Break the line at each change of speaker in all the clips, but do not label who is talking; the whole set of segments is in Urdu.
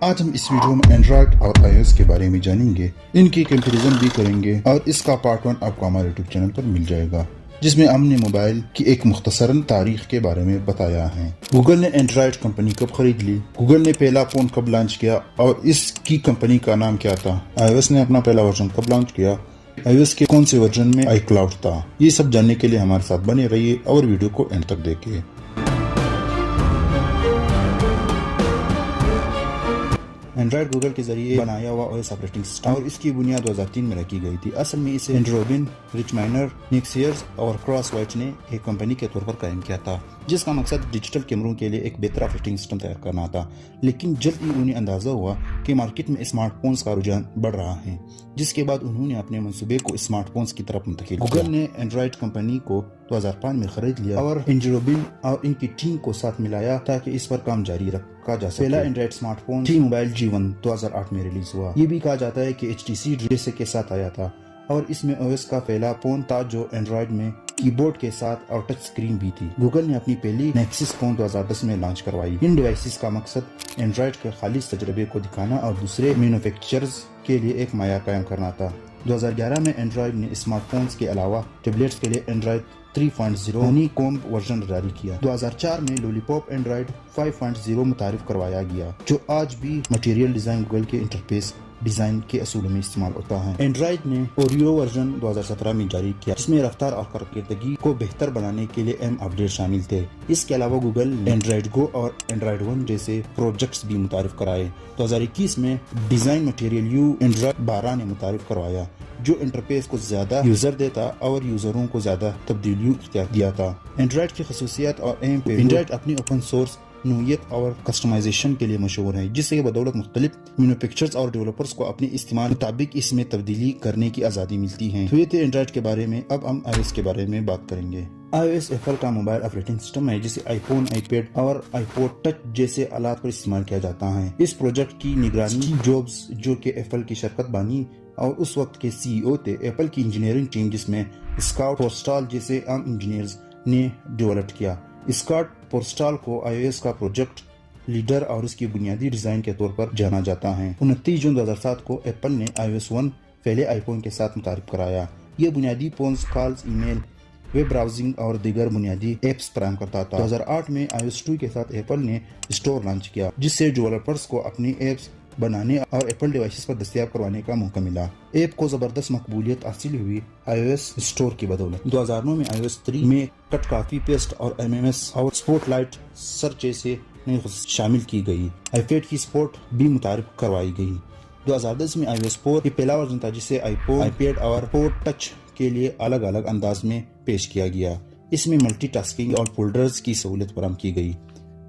آج ہم اس ویڈیو میں اینڈرائڈ اور آئی او ایس کے بارے میں جانیں گے، ان کی کمپیریزن بھی کریں گے اور اس کا پارٹ 1 آپ کو ہمارے یوٹیوب چینل پر مل جائے گا، جس میں ہم نے موبائل کی ایک مختصراً تاریخ کے بارے میں بتایا ہے۔ گوگل نے اینڈرائڈ کمپنی کب خرید لی، گوگل نے پہلا فون کب لانچ کیا اور اس کی کمپنی کا نام کیا تھا، آئی او ایس نے اپنا پہلا ورژن کب لانچ کیا، آئی او ایس کے کون سے ورژن میں آئی کلاؤڈ تھا، یہ سب جاننے کے لیے ہمارے ساتھ بنے رہیے اور ویڈیو کو اینڈ تک دیکھیے۔ اینڈرائڈ گوگل کے ذریعے بنایا ہوا او ایس آپریٹنگ سسٹم اور اس کی بنیاد 2003 میں رکھی گئی تھی۔ اصل میں اسے اینڈری روبن، رچ مائنر، نک سیئرز اور کراس وائٹ نے ایک کمپنی کے طور پر قائم کیا تھا، جس کا مقصد ڈیجیٹل کیمروں کے لیے ایک بہتر آپریٹنگ سسٹم تیار کرنا تھا۔ لیکن جلد ہی انہیں اندازہ ہوا کہ مارکیٹ میں اسمارٹ فونز کا رجحان بڑھ رہا ہے، جس کے بعد انہوں نے اپنے منصوبے کو اسمارٹ فونز کی طرف منتقل کیا۔ گوگل نے اینڈرائڈ کمپنی کو 2005 میں خرید لیا اور اینڈری روبن اور ان کی ٹیم کو ساتھ ملایا تاکہ اس پر کام جاری رکھا جا سکے۔ پہلا Android smart phone T mobile G1 2008 میں ریلیز ہوا۔ یہ بھی کہا جاتا ہے کہ HTC ڈیسک کے ساتھ آیا تھا اور اس میں او ایس کا پہلا فون تھا جو اینڈرائڈ میں کی بورڈ کے ساتھ اور ٹچ سکرین بھی تھی۔ گوگل نے اپنی پہلی نیکسس فون 2010 میں لانچ کروائی۔ ان ڈیوائسز کا مقصد اینڈرائڈ کے خالص تجربے کو دکھانا اور دوسرے مینوفیکچررز کے لیے ایک معیار قائم کرنا تھا۔ 2011 میں اینڈرائڈ نے اسمارٹ فونز کے علاوہ ٹیبلیٹس کے لیے اینڈرائڈ 3.0 ہنی کومب ورژن جاری کیا۔ 2004 میں لولی پاپ اینڈرائڈ 5.0 متعارف کروایا گیا، جو آج بھی مٹیریل ڈیزائن گوگل کے انٹرفیس ڈیزائن کے اصولوں میں استعمال ہوتا ہے۔ اینڈرائڈ نے اوریو ورژن 2017 میں جاری کیا، جس میں رفتار اور کارکردگی کو بہتر بنانے کے لیے اہم اپڈیٹ شامل تھے۔ اس کے علاوہ گوگل نے اینڈرائڈ گو اور اینڈرائڈ ون جیسے پروجیکٹس بھی متعارف کرائے۔ 2021 میں ڈیزائن مٹیریل یو اینڈرائڈ 12 نے متعارف کروایا، جو انٹرفیس کو زیادہ یوزر دیتا اور یوزروں کو زیادہ تبدیلیوں اختیار دیا تھا۔ اینڈرائڈ کی خصوصیات اور اہم پہلو: اینڈرائڈ اپنی اوپن سورس نوعیت اور کسٹمائزیشن کے لیے مشہور ہے، جس کے بدولت مختلف مینوفیکچررز اور ڈیولپرز کو اپنے استعمال مطابق اس میں تبدیلی کرنے کی آزادی ملتی ہے۔ تو یہ تھے اینڈرائڈ کے بارے میں۔ اب ہم آئی او ایس کے بارے میں بات کریں گے۔ آئی او ایس ایپل کا موبائل آپریٹنگ سسٹم ہے جسے آئی فون، آئی پیڈ اور آئی پوڈ ٹچ جیسے آلات پر استعمال کیا جاتا ہے۔ اس پروجیکٹ کی نگرانی اسٹیو جابز، جو کہ ایپل کی شرکت بانی اور اس وقت کے CEO تھے، ایپل کی انجینئرنگ ٹیم جس میں اسکاٹ فورسٹال جیسے عام انجینئرز نے ڈیولپ کیا۔ اسکاٹ فورسٹال کو آئی او ایس کا پروجیکٹ لیڈر اور اس کی بنیادی ڈیزائن کے طور پر جانا جاتا ہے۔ 29 جون 2007 کو ایپل نے آئی او ایس 1 پہلے آئی فون کے ساتھ متعارف کرایا۔ یہ بنیادی فونز، کالز، ای میل، ویب براؤزنگ اور دیگر بنیادی ایپس فراہم کرتا تھا۔ 2008 میں آئی او ایس 2 کے ساتھ ایپل نے اسٹور لانچ کیا، جس سے ڈیولپرز کو اپنی ایپس بنانے اور ایپل ڈیوائسز پر دستیاب کروانے کا موقع ملا۔ ایپ کو زبردست مقبولیت حاصل ہوئی آئی او ایس اسٹور کی بدولت۔ 2009 میں آئی او ایس 3 میں کٹ، کافی پیسٹ اور MMS اور سپوٹ لائٹ سرچ جیسے نئی خصوصیات شامل کی گئی۔ آئی پیڈ کی سپورٹ بھی متعارف کروائی گئی۔ 2010 میں آئی او ایس 4 یہ پہلا ورژن تھا جسے آئی فون، آئی پیڈ اور پوڈ ٹچ کے لیے الگ الگ انداز میں پیش کیا گیا۔ اس میں ملٹی ٹاسکنگ اور فولڈرز کی سہولت فراہم کی گئی۔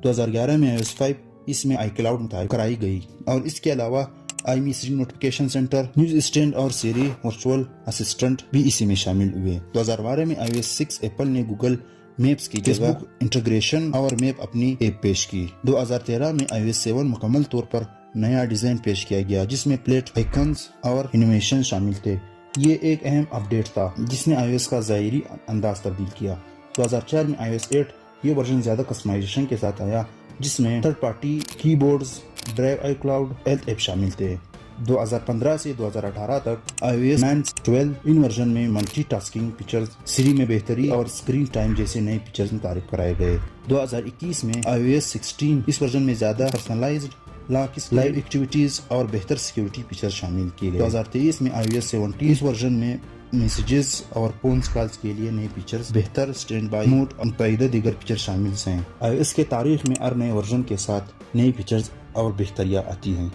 2011 میں آئی او ایس 5 اس میں آئی کلاؤڈ متعارف کرائی گئی اور اس کے علاوہ آئی می نوٹیفیکیشن سینٹر، نیوز اسٹینڈ اور سیری ورچوئل اسسٹنٹ بھی اسی میں شامل ہوئے۔ 2012 میں آئی او ایس 6 ایپل نے گوگل میپس کی جگہ انٹیگریشن اور میپ اپنی ایپ پیش کی۔ 2013 میں آئی او ایس 7 مکمل طور پر نیا ڈیزائن پیش کیا گیا، جس میں پلیٹ آئیکنز اور انیمیشن شامل تھے۔ یہ ایک اہم اپڈیٹ تھا جس نے آئی او ایس کا ظاہری انداز تبدیل کیا۔ 2004 میں آئی او ایس 8 یہ ورژن زیادہ کسٹمائزیشن کے ساتھ آیا، جس میں تھرڈ پارٹی کی بورڈز، ڈرائیو، آئی کلاؤڈ، ہیلتھ ایپ شامل تھے۔ 2015 سے 2018 تک آئی او ایس 9/12 ان ورژن میں ملٹی ٹاسکنگ فیچرز، سری میں بہتری اور اسکرین ٹائم جیسے نئے فیچرز متعارف کرائے گئے۔ 2021 میں آئی او ایس 16 اس ورژن میں زیادہ پرسنلائزڈ لاکس، لائیو ایکٹیویٹیز اور بہتر سیکیورٹی فیچرز شامل کیے گئے۔ 2023 میں آئی او ایس 17 اس ورژن میں میسیجز اور فون کالز کے لیے نئے فیچرز، بہتر اسٹینڈ بائی موڈ اور متعدد دیگر فیچر شامل ہیں۔ آئی او ایس کے تاریخ میں ہر نئے ورژن کے ساتھ نئی فیچرز اور بہتریاں آتی ہیں۔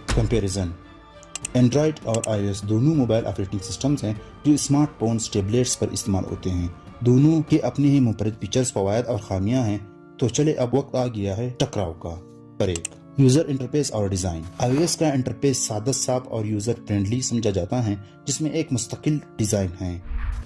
کمپیریزن: اینڈرائڈ اور آئی او ایس دونوں موبائل آپریٹنگ سسٹمز ہیں جو اسمارٹ فونز، ٹیبلیٹس پر استعمال ہوتے ہیں۔ دونوں کے اپنے ہی منفرد فیچرز، فوائد اور خامیاں ہیں۔ تو چلے اب وقت آ گیا ہے ٹکراؤ کا۔ بریک: یوزر انٹرفیس اور ڈیزائن۔ آئی او ایس کا انٹرفیس سادہ، صاف اور یوزر فرینڈلی سمجھا جاتا ہے، جس میں ایک مستقل ڈیزائن ہے۔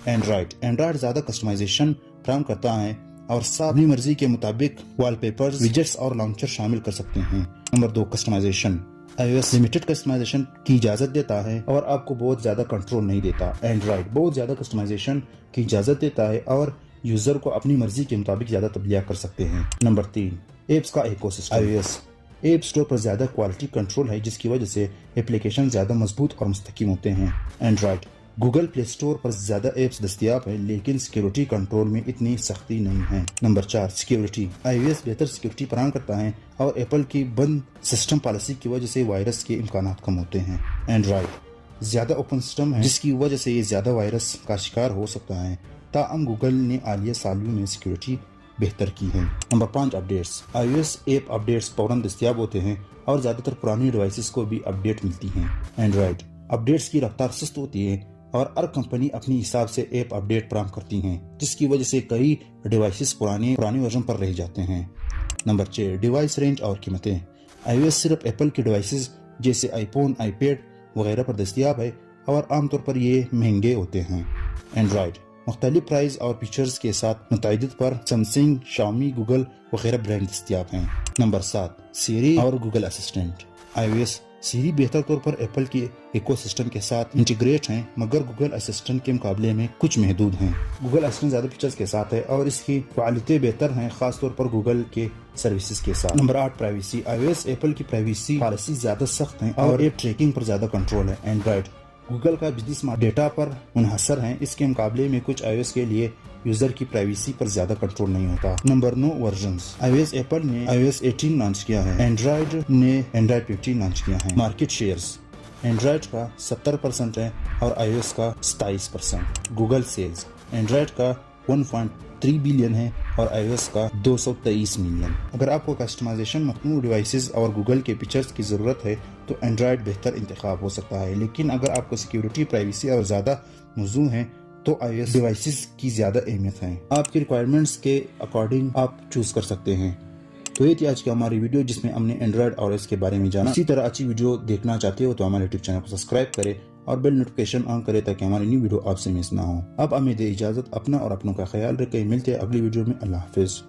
اینڈرائڈ زیادہ کسٹمائزیشن فراہم کرتا ہے اور صاف، اپنی مرضی کے مطابق وال پیپرز، ویجٹس اور لانچر شامل کر سکتے ہیں۔ Number 2، customization. I O S limited customization کی اجازت دیتا ہے اور آپ کو بہت زیادہ کنٹرول نہیں دیتا۔ اینڈرائڈ بہت زیادہ کسٹمائزیشن کی اجازت دیتا ہے اور یوزر کو اپنی مرضی کے مطابق زیادہ تبدیلیاں کر سکتے ہیں۔ نمبر 3، ایپس کا ایکو سسٹم۔ آئی او ایس ایپ اسٹور پر زیادہ کوالٹی کنٹرول ہے جس کی وجہ سے اپلیکیشن زیادہ مضبوط اور مستحکم ہوتے ہیں۔ اینڈرائڈ گوگل پلے اسٹور پر زیادہ ایپس دستیاب ہیں لیکن سیکیورٹی کنٹرول میں اتنی سختی نہیں ہے۔ نمبر 4 سیکیورٹی iOS بہتر سیکیورٹی فراہم کرتا ہے اور ایپل کی بند سسٹم پالیسی کی وجہ سے وائرس کے امکانات کم ہوتے ہیں۔ اینڈرائڈ زیادہ اوپن سسٹم ہے جس کی وجہ سے یہ زیادہ وائرس کا شکار ہو سکتا ہے، تاہم گوگل نے حالیہ سالوں میں سیکیورٹی بہتر کی ہے۔ Number 5 updates iOS app updates فوراً دستیاب ہوتے ہیں اور زیادہ تر پرانی ڈیوائسز کو بھی اپڈیٹ ملتی ہیں۔ اینڈرائڈ اپڈیٹس کی رفتار سست ہوتی ہے اور ہر کمپنی اپنی حساب سے ایپ اپڈیٹ فراہم کرتی ہیں جس کی وجہ سے کئی ڈیوائسز پرانے ورژن پر رہ جاتے ہیں۔ نمبر 6 ڈیوائس رینج اور قیمتیں iOS صرف ایپل کی ڈیوائسز جیسے آئی فون، آئی پیڈ وغیرہ پر دستیاب ہے اور عام طور پر یہ مہنگے ہوتے ہیں۔ اینڈرائڈ مختلف پرائز اور فیچرز کے ساتھ متعدد پر سیمسنگ، شاؤمی، گوگل وغیرہ برانڈ دستیاب ہیں۔ نمبر 7 سیری اور گوگل اسسٹنٹ iOS سیری بہتر طور پر ایپل کی ایکو سسٹم کے ساتھ انٹیگریٹ ہیں مگر گوگل اسسٹنٹ کے مقابلے میں کچھ محدود ہیں۔ گوگل اسسٹنٹ زیادہ فیچرز کے ساتھ ہے اور اس کی فعالیتیں بہتر ہیں خاص طور پر گوگل کے سروسز کے ساتھ۔ نمبر 8 پرائیویسی iOS ایپل کی پرائیویسی پالیسی زیادہ سخت ہیں اور ایپ ٹریکنگ پر زیادہ کنٹرول ہے۔ اینڈرائڈ گوگل کا بزنس ڈیٹا پر منحصر ہے، اس کے مقابلے میں کچھ iOS کے لیے یوزر کی پرائیویسی پر زیادہ کنٹرول نہیں ہوتا۔ نمبر 9 ورژنز iOS ایپل نے iOS 18 لانچ کیا ہے، اینڈرائڈ نے اینڈرائڈ 15 لانچ کیا ہے۔ مارکیٹ شیئرز اینڈرائڈ کا 70% ہے اور iOS کا 27%۔ گوگل سیلز اینڈرائڈ کا 1.3 بلین ہے اور iOS کا 223 ملین۔ اگر آپ کو کسٹمائزیشن متنوع ڈیوائسز اور گوگل کے فیچرز کی ضرورت ہے تو اینڈرائڈ بہتر انتخاب ہو سکتا ہے، لیکن اگر آپ کو سیکیورٹی، پرائیویسی اور زیادہ موزوں ہیں تو iOS ڈیوائسز کی زیادہ اہمیت ہے۔ آپ کی ریکوائرمنٹس کے اکارڈنگ آپ چوز کر سکتے ہیں۔ تو یہ تھی آج کی ہماری ویڈیو جس میں ہم نے اینڈرائڈ اور اس کے بارے میں جانا۔ اسی طرح اچھی ویڈیو دیکھنا چاہتے ہو تو ہمارے یوٹیوب چینل کو سبسکرائب کریں اور بیل نوٹیفیکیشن آن کریں تاکہ ہماری نیو ویڈیو آپ سے مس نہ ہو۔ اب ہمیں دے اجازت، اپنا اور اپنوں کا خیال رکھیں، ملتے ہیں اگلی ویڈیو میں۔ اللہ حافظ۔